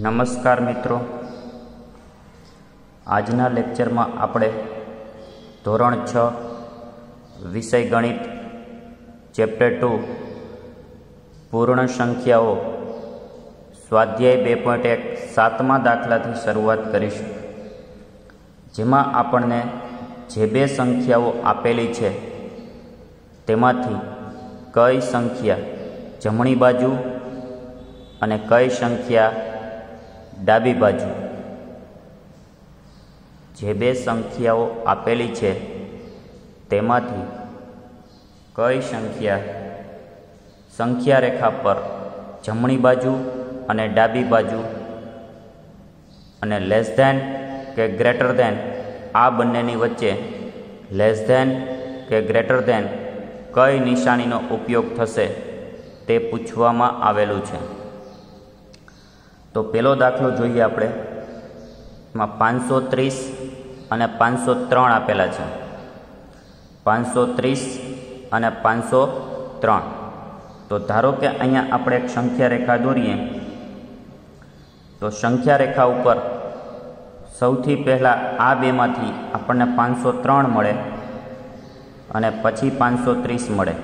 નમસ્કાર મિત્રો, આજના લેક્ચરમાં આપણે ધોરણ 6 વિષય ગણિત ચેપ્ટર 2 પૂર્ણ સંખ્યાઓ સ્વાધ્યાય 2.1 7મા દાખલાથી શરૂઆત કરીશું, જેમાં આપણને જે બે સંખ્યાઓ આપેલી છે તેમાંથી કઈ સંખ્યા જમણી બાજુ અને કઈ સંખ્યા ડાબી બાજુ, જે બે સંખ્યાઓ આપેલી છે તેમાંથી કઈ સંખ્યા રેખા પર જમણી બાજુ અને ડાબી બાજુ અને લેસ ધેન કે ગ્રેટર ધેન આ બંનેની વચ્ચે લેસ ધેન કે ગ્રેટર ધેન કઈ નિશાનીનો ઉપયોગ થશે તે પૂછવામાં આવેલું છે. તો પહેલો દાખલો જોઈએ આપણે. એમાં 530 અને 503 આપેલા છે. 530 અને 503. તો ધારો કે અહીંયા આપણે એક સંખ્યા રેખા દોરીએ, તો સંખ્યા રેખા ઉપર સૌથી પહેલાં આ બેમાંથી આપણને 503 મળે અને પછી 530 મળે.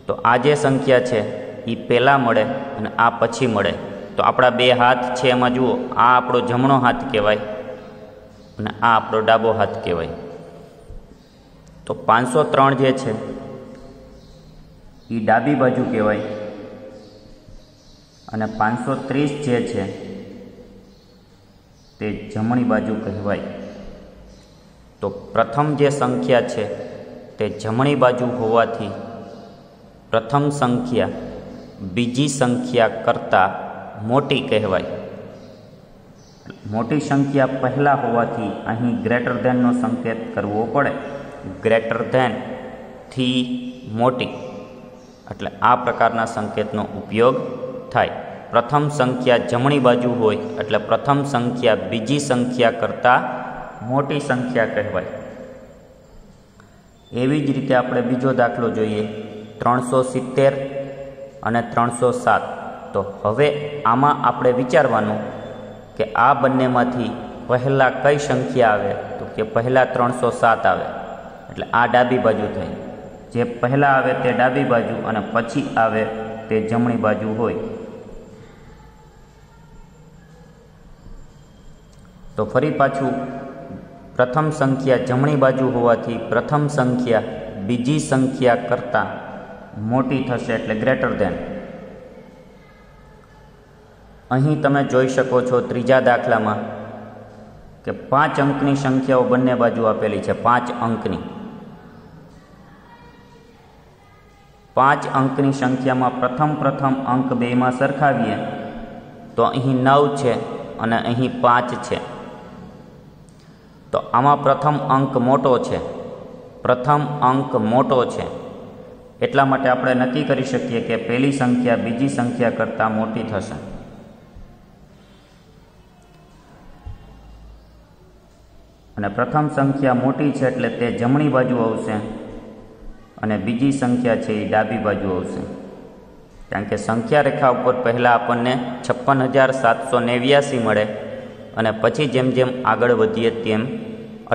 તો આ જે સંખ્યા છે એ પહેલાં મળે અને આ પછી મળે. તો આપણા બે હાથ છે એમાં જુઓ, આ આપણો જમણો હાથ કહેવાય અને આ આપણો ડાબો હાથ કહેવાય. તો 503 જે છે એ ડાબી બાજુ કહેવાય અને 530 જે છે તે જમણી બાજુ કહેવાય. તો પ્રથમ જે સંખ્યા છે તે જમણી બાજુ હોવાથી પ્રથમ સંખ્યા બીજી સંખ્યા કરતાં મોટી કહેવાય. મોટી સંખ્યા પહેલાં હોવાથી અહીં ગ્રેટર ધેનનો સંકેત કરવો પડે. ગ્રેટર ધેન થી મોટી, એટલે આ પ્રકારના સંકેતનો ઉપયોગ થાય. પ્રથમ સંખ્યા જમણી બાજુ હોય એટલે પ્રથમ સંખ્યા બીજી સંખ્યા કરતાં મોટી સંખ્યા કહેવાય. એવી જ રીતે આપણે બીજો દાખલો જોઈએ, 370 અને 307. તો હવે આમાં આપણે વિચારવાનું કે આ બંનેમાંથી પહેલાં કઈ સંખ્યા આવે, તો કે પહેલાં 307 આવે એટલે આ ડાબી બાજુ થઈ. જે પહેલાં આવે તે ડાબી બાજુ અને પછી આવે તે જમણી બાજુ હોય. તો ફરી પાછું પ્રથમ સંખ્યા જમણી બાજુ હોવાથી પ્રથમ સંખ્યા બીજી સંખ્યા કરતાં મોટી થશે એટલે ગ્રેટર ધેન. અહીં તમે જોઈ શકો છો ત્રીજા દાખલામાં કે 5 અંકની સંખ્યાઓ બંને બાજુ આપેલી છે. 5 અંકની 5 અંકની સંખ્યામાં પ્રથમ અંક બેમાં સરખાવીએ તો અહીં 9 છે અને અહીં 5 છે. તો આમાં પ્રથમ અંક મોટો છે. પ્રથમ અંક મોટો છે એટલા માટે આપણે નક્કી કરી શકીએ કે પહેલી સંખ્યા બીજી સંખ્યા કરતાં મોટી થશે. અને પ્રથમ સંખ્યા મોટી છે એટલે તે જમણી બાજુ આવશે અને બીજી સંખ્યા છે એ ડાબી બાજુ આવશે. કારણ કે સંખ્યા રેખા ઉપર પહેલાં આપણને 56,789 મળે અને પછી જેમ જેમ આગળ વધીએ તેમ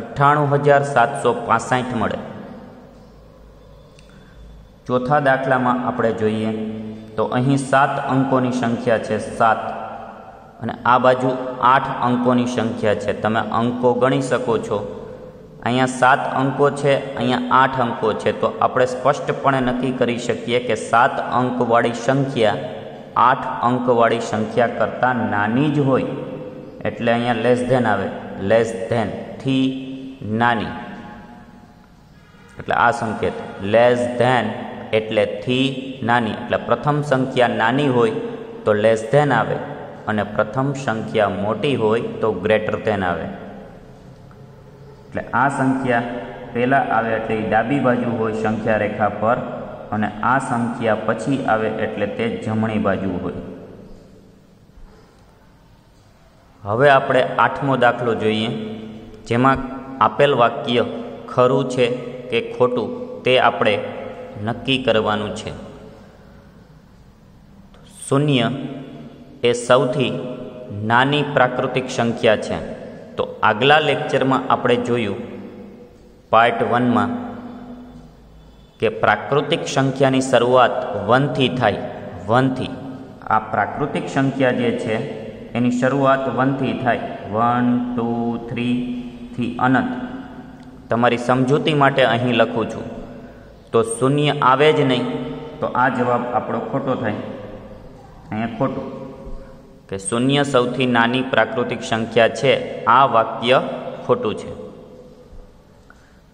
98,765 મળે. ચોથા દાખલામાં આપણે જોઈએ તો અહીં 7 અંકોની સંખ્યા છે 7 અને આ બાજુ 8 અંકોની સંખ્યા છે. તમે અંકો ગણી શકો છો. અહીંયા 7 અંકો છે, અહીંયા 8 અંકો છે. તો આપણે સ્પષ્ટપણે નક્કી કરી શકીએ કે 7 અંકવાળી સંખ્યા 8 અંકવાળી સંખ્યા કરતાં નાની જ હોય એટલે અહીંયા લેસ ધેન આવે. લેસ ધેન થી નાની એટલે આ સંકેત લેસ ધેન એટલે થી નાની. એટલે પ્રથમ સંખ્યા નાની હોય તો લેસ ધેન આવે અને પ્રથમ સંખ્યા મોટી હોય તો ગ્રેટર ધેન આવે. એટલે આ સંખ્યા પહેલાં આવે એટલે ડાબી બાજુ હોય સંખ્યા રેખા પર અને આ સંખ્યા પછી આવે એટલે તે જમણી બાજુ હોય. હવે આપણે 8મો દાખલો જોઈએ, જેમાં આપેલ વાક્ય ખરું છે કે ખોટું તે આપણે નક્કી કરવાનું છે. 0 એ સૌથી નાની પ્રાકૃતિક સંખ્યા છે. તો આગલા લેક્ચરમાં આપણે જોયું પાર્ટ 1માં કે પ્રાકૃતિક સંખ્યાની શરૂઆત 1થી થાય. 1થી આ પ્રાકૃતિક સંખ્યા જે છે એની શરૂઆત 1થી થાય. 1 2 3 થી અનંત. તમારી સમજૂતી માટે અહીં લખું છું. તો શૂન્ય આવે જ નહીં તો આ જવાબ આપણો ખોટો થાય. અહીંયા ખોટું કે શૂન્ય સૌથી નાની પ્રાકૃતિક સંખ્યા છે, આ વાક્ય ખોટું છે.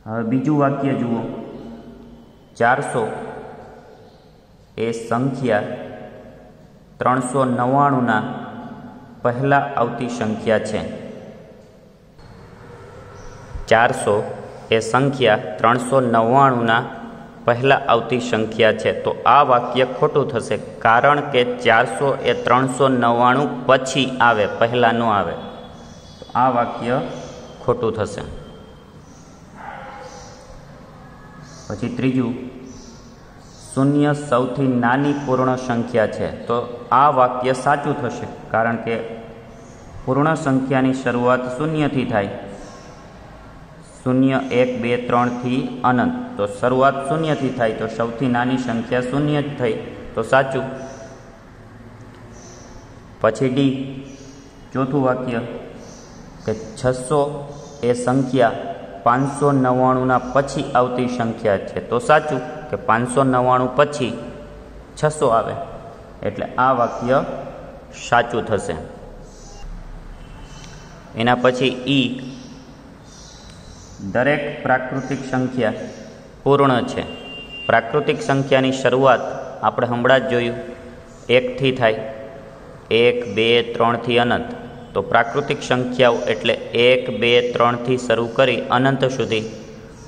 હવે બીજું વાક્ય જુઓ. 400 એ સંખ્યા 399ના પહેલાં આવતી સંખ્યા છે. 400 એ સંખ્યા 399ના પહેલાં આવતી સંખ્યા છે. તો આ વાક્ય ખોટું થશે, કારણ કે 400 એ 399 પછી આવે, પહેલાં ન આવે. તો આ વાક્ય ખોટું થશે. પછી ત્રીજું, શૂન્ય સૌથી નાની પૂર્ણ સંખ્યા છે. તો આ વાક્ય સાચું થશે, કારણ કે પૂર્ણ સંખ્યાની શરૂઆત શૂન્યથી થાય. 0 1 2 3થી અનંત. તો શરૂઆત શૂન્યથી થાય તો સૌથી નાની સંખ્યા શૂન્ય જ થઈ, તો સાચું. પછી ડી, ચોથું વાક્ય કે 600 એ સંખ્યા 599ના પછી આવતી સંખ્યા છે. તો સાચું કે 599 પછી 600 આવે, એટલે આ વાક્ય સાચું થશે. એના પછી ઈ, દરેક પ્રાકૃતિક સંખ્યા પૂર્ણ છે. પ્રાકૃતિક સંખ્યાની શરૂઆત આપણે હમણાં જ જોયું 1થી થાય. 1 2 3થી અનંત. તો પ્રાકૃતિક સંખ્યાઓ એટલે 1 2 3થી શરૂ કરી અનંત સુધી,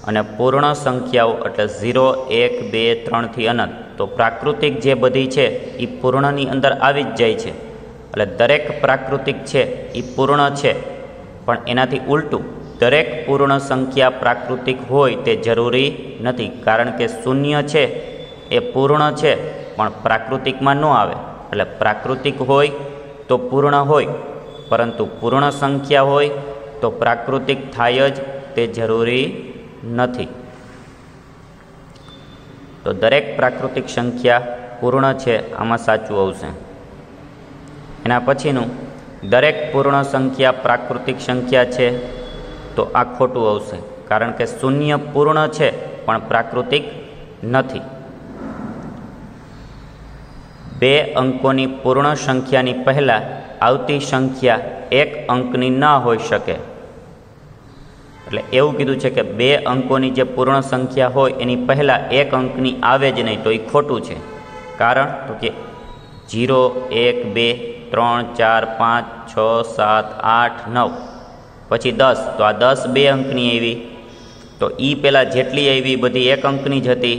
અને પૂર્ણ સંખ્યાઓ એટલે 0 1 2 3થી અનંત. તો પ્રાકૃતિક જે બધી છે એ પૂર્ણની અંદર આવી જ જાય છે. એટલે દરેક પ્રાકૃતિક છે એ પૂર્ણ છે, પણ એનાથી ઉલટું દરેક પૂર્ણ સંખ્યા પ્રાકૃતિક હોય તે જરૂરી નથી, કારણ કે શૂન્ય છે એ પૂર્ણ છે પણ પ્રાકૃતિકમાં ન આવે. એટલે પ્રાકૃતિક હોય તો પૂર્ણ હોય, પરંતુ પૂર્ણ સંખ્યા હોય તો પ્રાકૃતિક થાય જ તે જરૂરી નથી. તો દરેક પ્રાકૃતિક સંખ્યા પૂર્ણ છે, આમાં સાચું આવશે. એના પછીનું, દરેક પૂર્ણ સંખ્યા પ્રાકૃતિક સંખ્યા છે, તો આ ખોટું આવશે, કારણ કે શૂન્ય પૂર્ણ છે પણ પ્રાકૃતિક નથી. 2 અંકોની પૂર્ણ સંખ્યાની પહેલાં આવતી સંખ્યા 1 અંકની ન હોઈ શકે. એટલે એવું કીધું છે કે 2 અંકોની જે પૂર્ણ સંખ્યા હોય એની પહેલાં 1 અંકની આવે જ નહીં, તો એ ખોટું છે. કારણ તો કે 0 1 2 3 4 5 6 7 8 9 પછી 10. તો આ 10 2 અંકની આવી, તો એ પહેલાં જેટલી આવી બધી 1 અંકની જ હતી,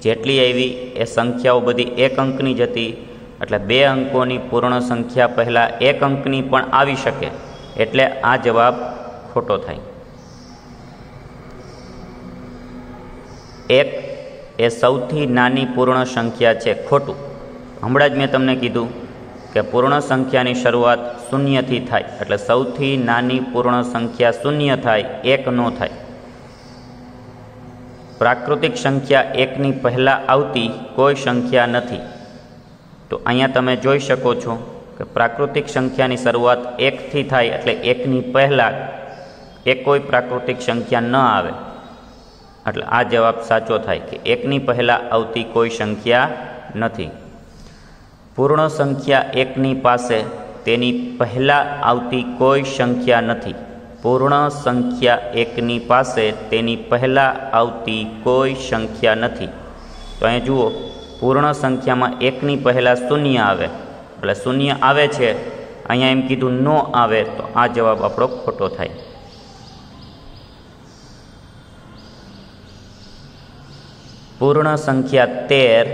જેટલી આવી એ સંખ્યાઓ બધી 1 અંકની જ હતી. એટલે 2 અંકોની પૂર્ણ સંખ્યા પહેલાં 1 અંકની પણ આવી શકે, એટલે આ જવાબ ખોટો થાય. 1 એ સૌથી નાની પૂર્ણ સંખ્યા છે, ખોટું. હમણાં જ મેં તમને કીધું કે પૂર્ણ સંખ્યાની શરૂઆત શૂન્યથી થાય, એટલે સૌથી નાની પૂર્ણ સંખ્યા શૂન્ય થાય, 1 ન થાય. પ્રાકૃતિક સંખ્યા 1ની પહેલાં આવતી કોઈ સંખ્યા નથી. તો અહીંયા તમે જોઈ શકો છો કે પ્રાકૃતિક સંખ્યાની શરૂઆત 1થી થાય, એટલે 1ની પહેલાં કોઈ પ્રાકૃતિક સંખ્યા ન આવે. એટલે આ જવાબ સાચો થાય કે 1ની પહેલાં આવતી કોઈ સંખ્યા નથી. પૂર્ણ સંખ્યા 1ની પાસે તેની પહેલાં આવતી કોઈ સંખ્યા નથી. પૂર્ણ સંખ્યા 1ની પાસે તેની પહેલાં આવતી કોઈ સંખ્યા નથી. તો અહીંયા જુઓ, પૂર્ણ સંખ્યામાં 1ની પહેલાં શૂન્ય આવે, એટલે શૂન્ય આવે છે. અહીંયા એમ કીધું ન આવે, તો આ જવાબ આપણો ખોટો થાય. પૂર્ણ સંખ્યા 13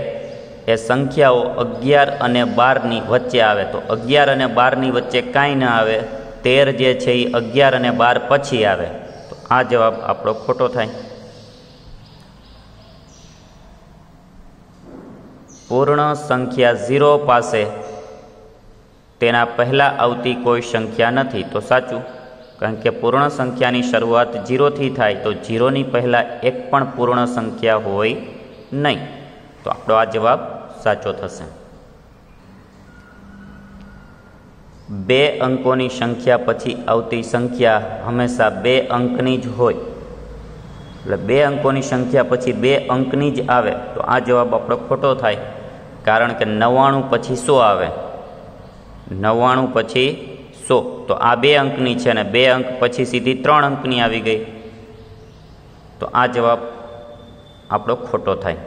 એ સંખ્યાઓ 11 અને 12ની વચ્ચે આવે. તો 11 અને 12ની વચ્ચે કાંઈ ન આવે, 13 જે છે એ 11 અને 12 પછી આવે. તો આ જવાબ આપણો ખોટો થાય. પૂર્ણ સંખ્યા 0 પાસે તેના પહેલાં આવતી કોઈ સંખ્યા નથી, તો સાચું, કારણ કે પૂર્ણ સંખ્યાની શરૂઆત 0થી થાય તો 0ની પહેલાં એક પણ પૂર્ણ સંખ્યા હોય નહીં, તો આપણો આ જવાબ સાચો થશે. 2 અંકોની સંખ્યા પછી આવતી સંખ્યા હંમેશા 2 અંકની જ હોય, એટલે 2 અંકોની સંખ્યા પછી 2 અંકની જ આવે, તો આ જવાબ આપણો ખોટો થાય, કારણ કે 99 પછી 100 આવે, 99 પછી 100, તો આ 2 અંકની છે અને 2 અંક પછી સીધી 3 અંકની આવી ગઈ, તો આ જવાબ આપણો ખોટો થાય.